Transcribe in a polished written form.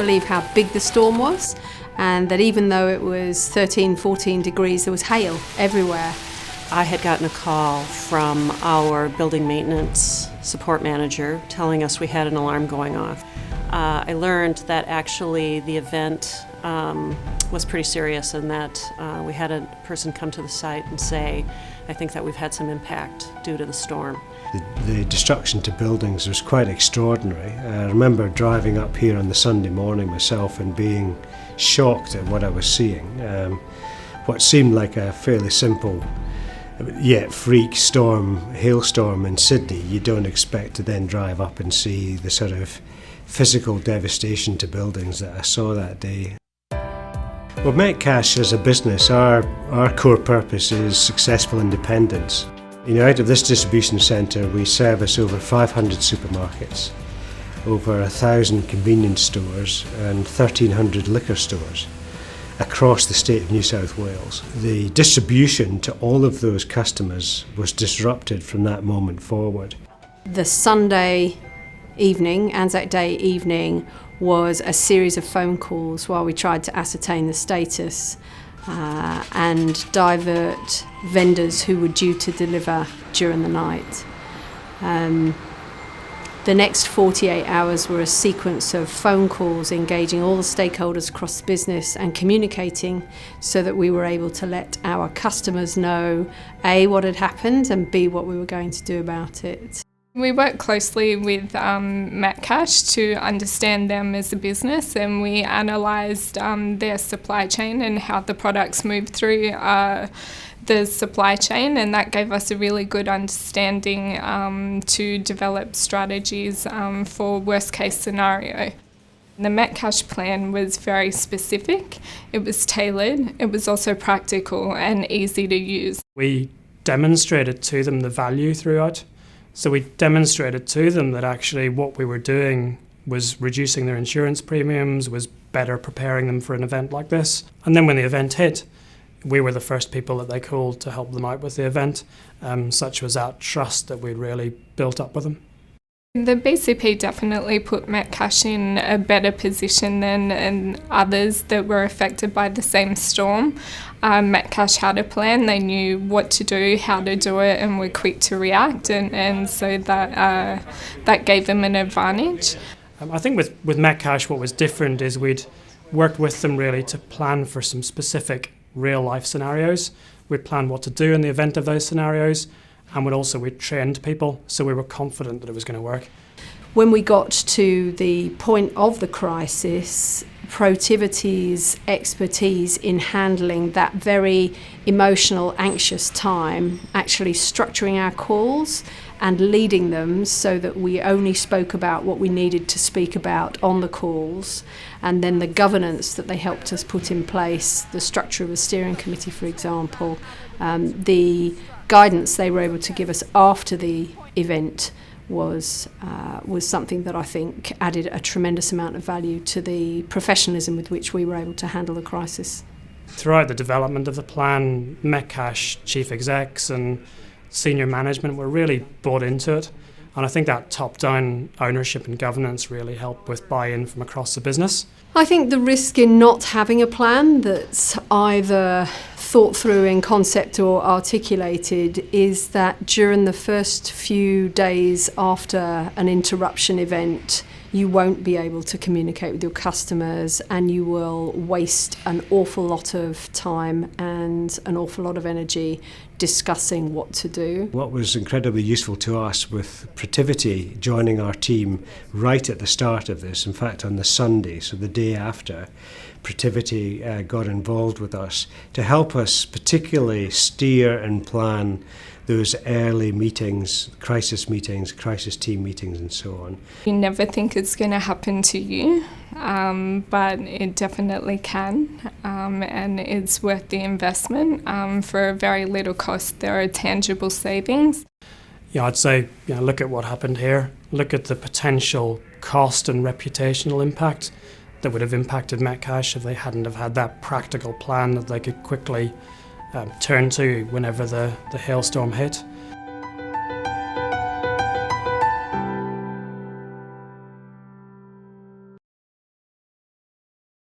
believe how big the storm was, and that even though it was 13, 14 degrees, there was hail everywhere. I had gotten a call from our building maintenance support manager telling us we had an alarm going off. I learned that actually the event was pretty serious, and that we had a person come to the site and say, I think that we've had some impact due to the storm. The destruction to buildings was quite extraordinary. I remember driving up here on the Sunday morning myself and being shocked at what I was seeing. What seemed like a fairly simple yet freak storm, hailstorm in Sydney, you don't expect to then drive up and see the sort of physical devastation to buildings that I saw that day. Well, Metcash as a business, our core purpose is successful independence. You know, out of this distribution centre we service over 500 supermarkets, over 1,000 convenience stores and 1,300 liquor stores across the state of New South Wales. The distribution to all of those customers was disrupted from that moment forward. The Sunday evening, Anzac Day evening, was a series of phone calls while we tried to ascertain the status and divert vendors who were due to deliver during the night. The next 48 hours were a sequence of phone calls engaging all the stakeholders across the business and communicating so that we were able to let our customers know A, what had happened, and B, what we were going to do about it. We work closely with Metcash to understand them as a business, and we analysed their supply chain and how the products move through the supply chain, and that gave us a really good understanding to develop strategies for worst case scenario. The Metcash plan was very specific, it was tailored, it was also practical and easy to use. We demonstrated to them the value throughout. So we demonstrated to them that actually what we were doing was reducing their insurance premiums, was better preparing them for an event like this. And then when the event hit, we were the first people that they called to help them out with the event. Such was that trust that we'd really built up with them. The BCP definitely put Metcash in a better position than others that were affected by the same storm. Metcash had a plan, they knew what to do, how to do it, and were quick to react, and so that gave them an advantage. I think with Metcash what was different is we'd worked with them really to plan for some specific real life scenarios. We'd planned what to do in the event of those scenarios, and we'd trained people, so we were confident that it was going to work. When we got to the point of the crisis, Protivity's expertise in handling that very emotional, anxious time, actually structuring our calls and leading them so that we only spoke about what we needed to speak about on the calls, and then the governance that they helped us put in place, the structure of a steering committee, for example, the guidance they were able to give us after the event was something that I think added a tremendous amount of value to the professionalism with which we were able to handle the crisis. Throughout the development of the plan, Metcash chief execs and senior management were really bought into it, and I think that top-down ownership and governance really helped with buy-in from across the business. I think the risk in not having a plan that's either thought through in concept or articulated is that during the first few days after an interruption event, you won't be able to communicate with your customers, and you will waste an awful lot of time and an awful lot of energy discussing what to do. What was incredibly useful to us with Protivity joining our team right at the start of this, in fact on the Sunday, so the day after, Protivity got involved with us to help us particularly steer and plan those early meetings, crisis team meetings and so on. You never think it's going to happen to you, but it definitely can, and it's worth the investment. For a very little cost, there are tangible savings. Yeah, I'd say, look at what happened here. Look at the potential cost and reputational impact that would have impacted Metcash if they hadn't have had that practical plan that they could quickly turn to whenever the hailstorm hit.